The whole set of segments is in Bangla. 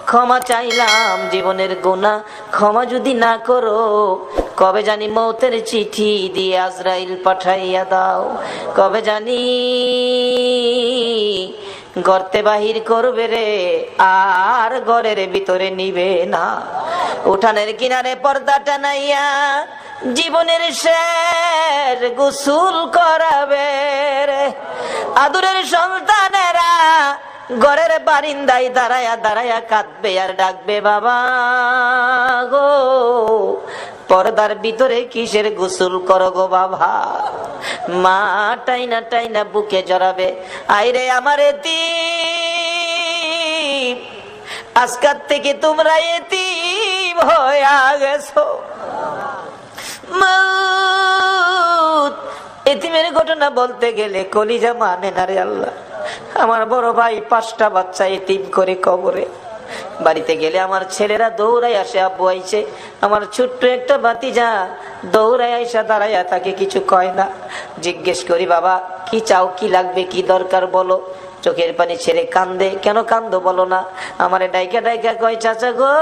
ক্ষমা চাইলাম জীবনের গুনাহ ক্ষমা যদি না করো, কবে জানি মৌতের চিঠি দিয়ে আজরাইল পাঠাইয়া দাও, কবে জানি গর্তে বাহির করবে রে, আর ঘরের ভিতরে নিবে না। উঠানের কিনারে পর্দা টানাইয়া জীবনের শেষ গোসল করাবে রে। আদুরের সন্তানেরা ঘরের বারিন্দায় দাঁড়ায়া দাঁড়ায়া কাঁদবে আর ডাকবে বাবা গো, পর্দার ভিতরে কিসের গোসল করো গো বাবা। মা টাইনা টাইনা বুকে জড়াবে, আইরে আমার এতিম, আজকাল থেকে তোমরা এতিম হয়ে গেছো। এতিমের ঘটনা বলতে গেলে কলিজা মানে না রে আল্লাহ। আমার বড় ভাই 5টা বাচ্চা এতিম করে কবরে। বাড়িতে গেলে আমার ছেলেরা দৌড়াই আসে, আব্বু আইছে। আমার ছোট্ট একটা ভাতিজা দৌড়াই আইসা দাঁড়াইয়া তাকে কিছু কয় না। জিজ্ঞেস করি বাবা কি চাও, কি লাগবে, কি দরকার বলো। চোখের পানি ছেড়ে কান্দে। কেন কান্দো বলো না। আমারে ডাইকা ডাইকা কয় চাচা গো,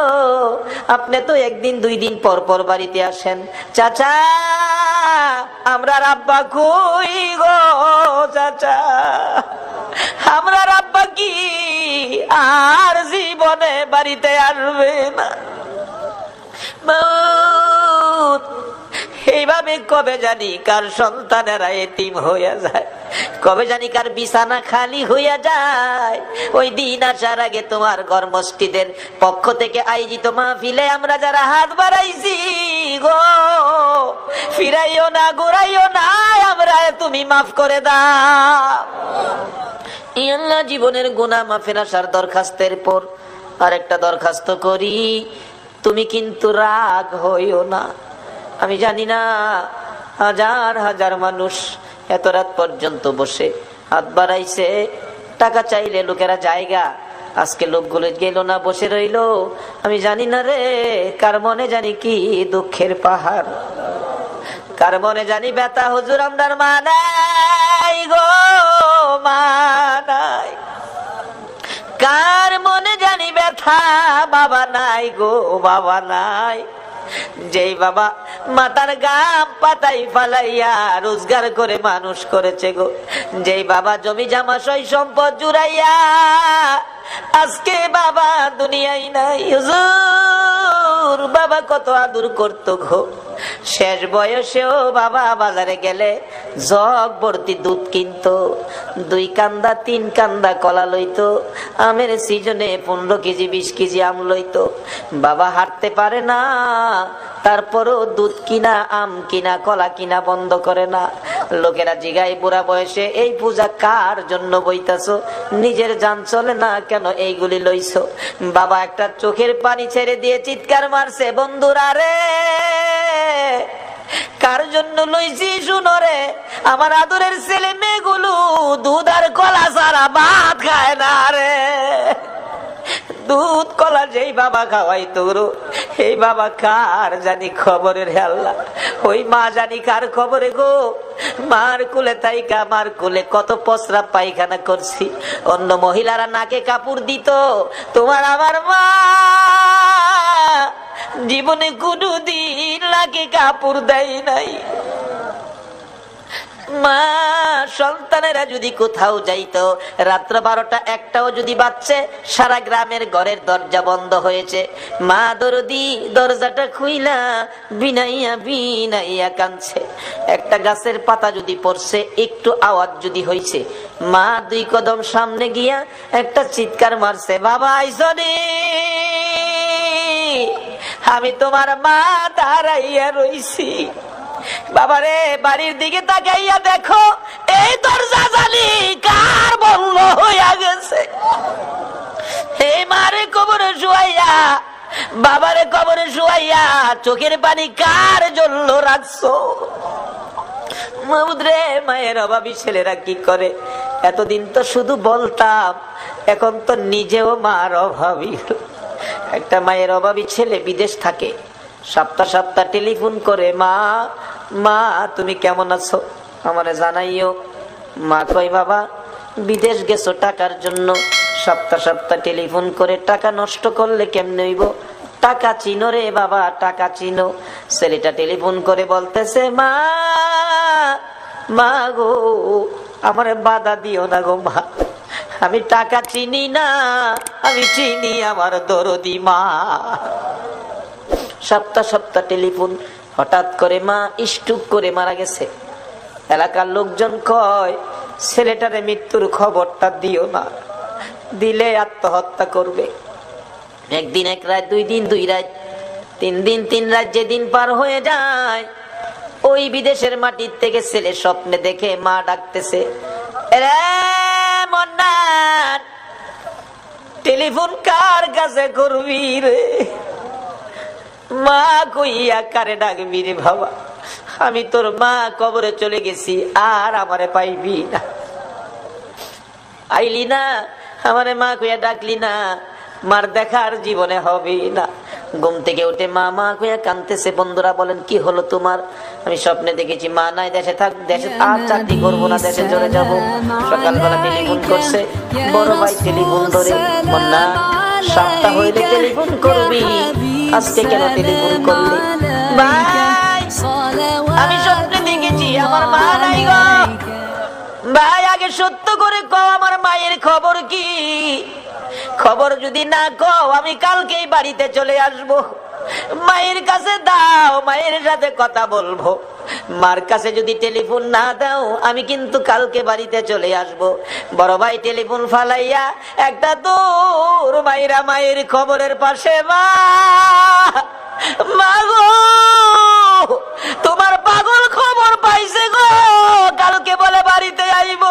আপনি তো 1 দিন 2 দিন পর পর বাড়িতে আসেন। চাচা আমরা আব্বা কই গো, চাচা আমরা আব্বা কি আর জীবনে বাড়িতে আসবে না। এইভাবে কবে জানি কার সন্তানেরা এতিম হইয়া যায়, কবে জানি কার বিছানা খালি হইয়া যায়। ওই দিন আসার আগে তোমার ঘর মসজিদের পক্ষ থেকে আয়োজিত মাহফিলে আমরা যারা হাত বাড়াইছি গো, ফিরাইও না ঘুরাইও না, আমরা তুমি মাফ করে দাও। আল্লাহ জীবনের গুনাহ মাফের আসার দরখাস্তের পর আরেকটা দরখাস্ত করি, তুমি কিন্তু রাগ হইও না। আমি জানি না হাজার হাজার মানুষ এত রাত পর্যন্ত বসে হাত বাড়াইছে, টাকা চাইলে লোকেরা জায়গা, আজকে লোকগুলো গেল না, বসে রইল। আমি জানি না রে কার মনে জানি কি দুঃখের পাহাড়, কার মনে জানি ব্যথা। হুজুর আমরার মা নাই গো, মা নাই। কার মনে জানি ব্যথা, বাবা নাই গো, বাবা নাই। যেই বাবা মাথার গাম পাতাই ফালাইয়া রোজগার করে মানুষ করেছে গো, যেই বাবা জমি জামা সই সম্পদ জুড়াইয়া আজকে বাবা দুনিয়ায় নাই। হুজুর বাবা কত আদর করতো গো, শেষ বয়সেও বাবা বাজারে গেলে জগ ভর্তি দুধ কিনতো, 2 কান্দা 3 কান্দা কলা লইতো, আমের সিজনে 15 কেজি 20 কেজি আম লইতো। বাবা হাঁটতে পারে না, তারপরও দুধ কিনা আম কিনা কলা কিনা বন্ধ করে না। লোকেরা জিগায় বুড়া বয়সে এই পূজা কার জন্য বইতাছো, নিজের জান চলে না কেন এইগুলি লইছো। বাবা একটা চোখের পানি ছেড়ে দিয়ে চিৎকার মারছে, বন্ধুরা রে কার জন্য লইছি শুনো রে, আমার আদরের ছেলে মেয়েগুলো দুধ আর কলা ছাড়া ভাত খায় না রে। দুধ কলা যেই বাবা খাওয়াই তোর, এই বাবা কার জানি খবরের আল্লাহ। ওই মা জানি কার খবরে গো। মার কুলে তাইকা মার কুলে কত পসরা পায়খানা করছি, অন্য মহিলারা নাকে কাপড় দিত, তোমার আমার মা জীবনে কোনদিন নাকে কাপড় দেয় নাই। মা সন্তানেরা যদি কোথাও যাইতো, রাত্র 12টা 1টাও যদি বাজছে, সারা গ্রামের ঘরের দরজা বন্ধ হয়েছে, মা দরদি দরজাটা খুইলা বিনাইয়া বিনাইয়া কাঁদছে। একটা গাছের পাতা যদি পড়ছে, একটু আওয়াজ যদি হয়েছে, মা 2 কদম সামনে গিয়া একটা চিৎকার মারছে, বাবা আইসনি, আমি তোমার মা দাঁড়াইয়া রইছি। বাবারে বাড়ির দিকে তাকাইয়া দেখো, এই দরজা জালি কার বন্ধ হইয়া গেছে। এই মারে কবরে শুয়াইয়া, বাবারে কবরে শুয়াইয়া চোখের পানি কার জন্য রাখছো। মাহমুদ রে, মায়ের অভাবী ছেলেরা কি করে। এতদিন তো শুধু বলতাম, এখন তো নিজেও মার অভাবী। একটা মায়ের অভাবী ছেলে বিদেশ থাকে, সপ্তাহ সপ্তাহ টেলিফোন করে, মা মা তুমি কেমন আছো, আমারে জানাইও। মা কই বাবা বিদেশ গেছো টাকার জন্য, সপ্তাহ সপ্তাহ টেলিফোন করে টাকা নষ্ট করলে কেমনে হইব? টাকা চিনো রে বাবা, টাকা চিনো। ছেলেটা টেলিফোন করে বলতেছে, মা মা গো, আমার বাধা দিও না গো মা, আমি টাকা চিনি না, আমি চিনি আমার দরদি মা। সপ্তাহ সপ্তাহ টেলিফোন। হঠাৎ করে মা স্ট্রোক করে মারা গেছে। এলাকার লোকজন কয়, ছেলেটারে মৃত্যুর খবরটা দিও না, দিলে আত্মহত্যা করবে। একদিন এক রাত, 2 দিন 2 রাত, 3 দিন 3 রাত যেদিন পার হয়ে যায়, ওই বিদেশের মাটির থেকে ছেলে স্বপ্নে দেখে মা ডাকতেছে, রে মন্নান, টেলিফোন কার কাছে করবি রে? মা কইয়া কারে ডাকবি রে বাবা? আমি তোর মা, কবরে চলে গেছি, আর আমারে পাইবি না। আইলি না, আমারে মা কইয়া ডাকলি না, মার দেখার জীবনে হবে না। ঘুম থেকে উঠে মা মা কইয়া কাঁদতেছে। বন্ধুরা বলেন, কি হলো তোমার? আমি স্বপ্নে দেখেছি মা নাই, দেশে থাক, দেশে আর চাকরি করবো না, দেশে চলে যাব। সকালবেলা টেলিফোন করছে বড় ভাই, টেলিফোন ধরে, না সপ্তাহ হইলে টেলিফোন করবি, আজকে কেন টেলিফোন করলি? ভাই, আমি স্বপ্নে দেখেছি আমার মা নাই গো। ভাই, আগে সত্য করে কও, আমার মায়ের খবর কি? খবর যদি না কও, আমি কালকেই বাড়িতে চলে আসব। মায়ের কাছে দাও, মায়ের সাথে কথা বলবো। মার কাছে যদি টেলিফোন না দাও, আমি কিন্তু কালকে বাড়িতে চলে আসব। বড় ভাই টেলিফোন ফালাইয়া একটা দূর মাইরা মায়ের খবরের পাশে, মা মা গো, তোমার পাগল খবর পাইছে গো, কালকে বলে বাড়িতে আইব।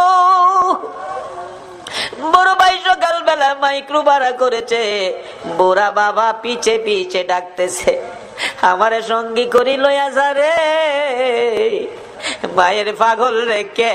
বড় ভাই সকালবেলা মাইক্রো ভাড়া করেছে, বুড়া বাবা পিছে পিছে ডাকতেছে, আমারে সঙ্গী করি লইয়া যা রে, মায়ের পাগল রেখে।